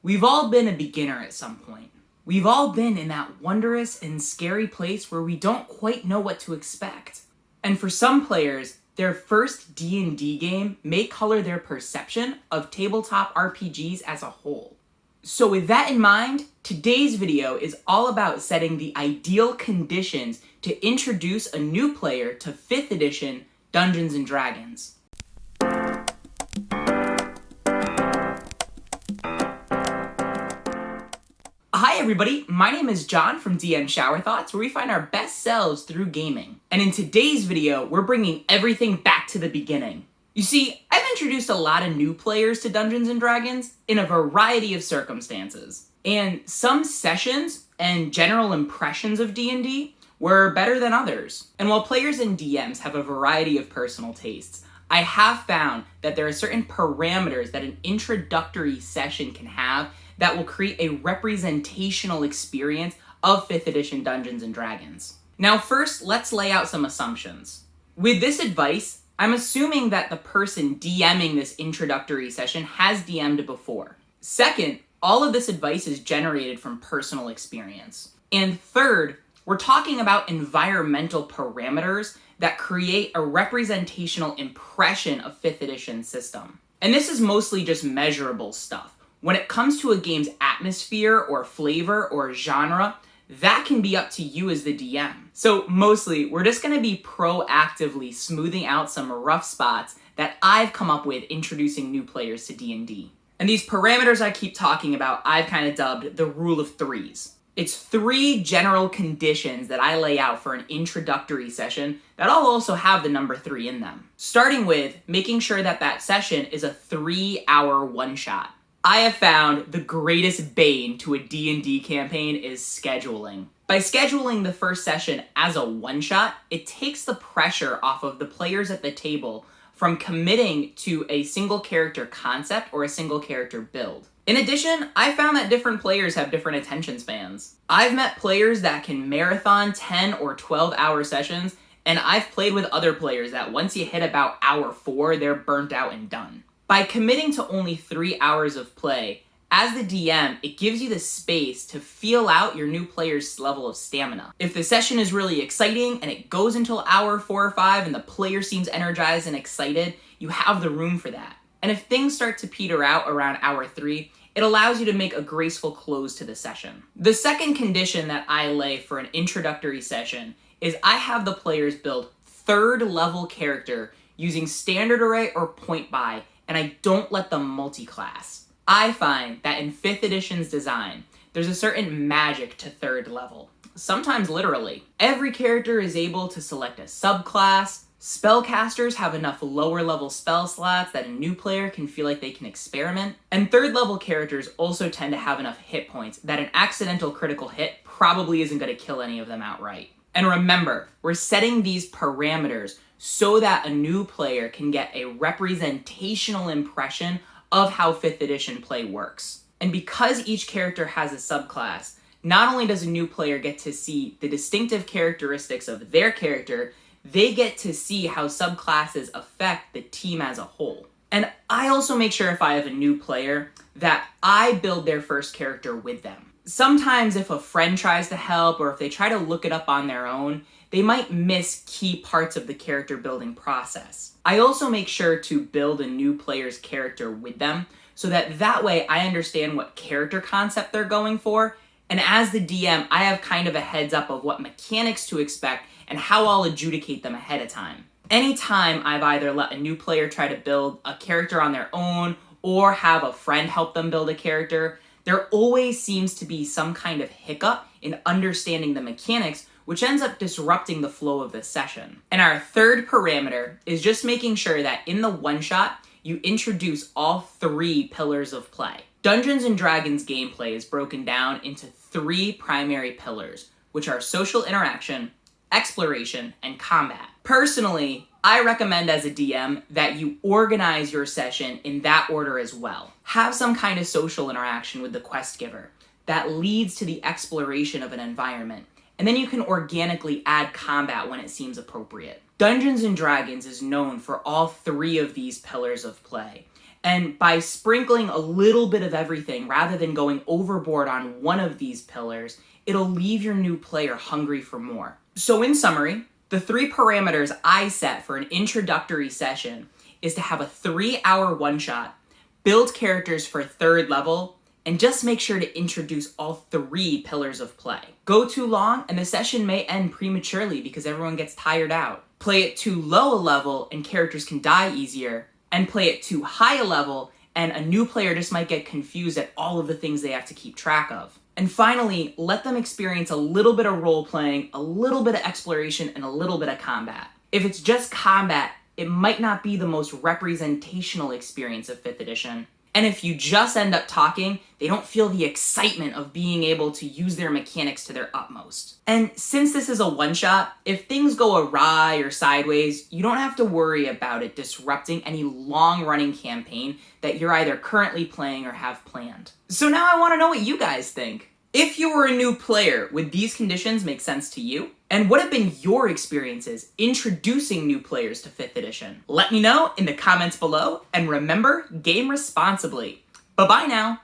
We've all been a beginner at some point. We've all been in that wondrous and scary place where we don't quite know what to expect. And for some players, their first D&D game may color their perception of tabletop RPGs as a whole. So with that in mind, today's video is all about setting the ideal conditions to introduce a new player to 5th Edition Dungeons & Dragons. Hi everybody, my name is John from DM Shower Thoughts, where we find our best selves through gaming. And in today's video, we're bringing everything back to the beginning. You see, I've introduced a lot of new players to Dungeons & Dragons in a variety of circumstances. And some sessions and general impressions of D&D were better than others. And while players and DMs have a variety of personal tastes, I have found that there are certain parameters that an introductory session can have that will create a representational experience of 5th Edition Dungeons & Dragons. Now first, let's lay out some assumptions. With this advice, I'm assuming that the person DMing this introductory session has DM'd before. Second, all of this advice is generated from personal experience. And third, we're talking about environmental parameters that create a representational impression of 5th Edition's system. And this is mostly just measurable stuff. When it comes to a game's atmosphere or flavor or genre, that can be up to you as the DM. So mostly, we're just going to be proactively smoothing out some rough spots that I've come up with introducing new players to D&D. And these parameters I keep talking about, I've kind of dubbed the rule of threes. It's 3 general conditions that I lay out for an introductory session that I'll also have the number 3 in them. Starting with making sure that that session is a 3-hour one-shot. I have found the greatest bane to a D&D campaign is scheduling. By scheduling the first session as a one-shot, it takes the pressure off of the players at the table from committing to a single character concept or a single character build. In addition, I found that different players have different attention spans. I've met players that can marathon 10 or 12-hour sessions, and I've played with other players that once you hit about hour 4, they're burnt out and done. By committing to only 3 hours of play, as the DM, it gives you the space to feel out your new player's level of stamina. If the session is really exciting and it goes until hour 4 or 5 and the player seems energized and excited, you have the room for that. And if things start to peter out around hour 3, it allows you to make a graceful close to the session. The second condition that I lay for an introductory session is I have the players build 3rd level character using standard array or point buy, and I don't let them multi-class. I find that in 5th Edition's design, there's a certain magic to 3rd level. Sometimes literally. Every character is able to select a subclass. Spellcasters have enough lower level spell slots that a new player can feel like they can experiment. And 3rd level characters also tend to have enough hit points that an accidental critical hit probably isn't going to kill any of them outright. And remember, we're setting these parameters so that a new player can get a representational impression of how 5th Edition play works. And because each character has a subclass, not only does a new player get to see the distinctive characteristics of their character, they get to see how subclasses affect the team as a whole. And I also make sure if I have a new player that I build their first character with them. Sometimes if a friend tries to help or if they try to look it up on their own, they might miss key parts of the character building process. I also make sure to build a new player's character with them so that way I understand what character concept they're going for, and as the DM, I have kind of a heads up of what mechanics to expect and how I'll adjudicate them ahead of time. Anytime I've either let a new player try to build a character on their own or have a friend help them build a character, there always seems to be some kind of hiccup in understanding the mechanics, which ends up disrupting the flow of the session. And our third parameter is just making sure that in the one-shot, you introduce all 3 pillars of play. Dungeons & Dragons gameplay is broken down into 3 primary pillars, which are social interaction, exploration, and combat. Personally, I recommend as a DM that you organize your session in that order as well. Have some kind of social interaction with the quest giver that leads to the exploration of an environment, and then you can organically add combat when it seems appropriate. Dungeons & Dragons is known for all 3 of these pillars of play, And by sprinkling a little bit of everything rather than going overboard on one of these pillars, it'll leave your new player hungry for more. So in summary, the 3 parameters I set for an introductory session is to have a 3-hour one-shot, build characters for 3rd level, and just make sure to introduce all 3 pillars of play. Go too long and the session may end prematurely because everyone gets tired out. Play it too low a level and characters can die easier, and play it too high a level and a new player just might get confused at all of the things they have to keep track of. And finally, let them experience a little bit of role-playing, a little bit of exploration, and a little bit of combat. If it's just combat, it might not be the most representational experience of 5th edition. And if you just end up talking, they don't feel the excitement of being able to use their mechanics to their utmost. And since this is a one-shot, if things go awry or sideways, you don't have to worry about it disrupting any long-running campaign that you're either currently playing or have planned. So now I want to know what you guys think. If you were a new player, would these conditions make sense to you? And what have been your experiences introducing new players to 5th edition? Let me know in the comments below, and remember, game responsibly. Bye-bye now.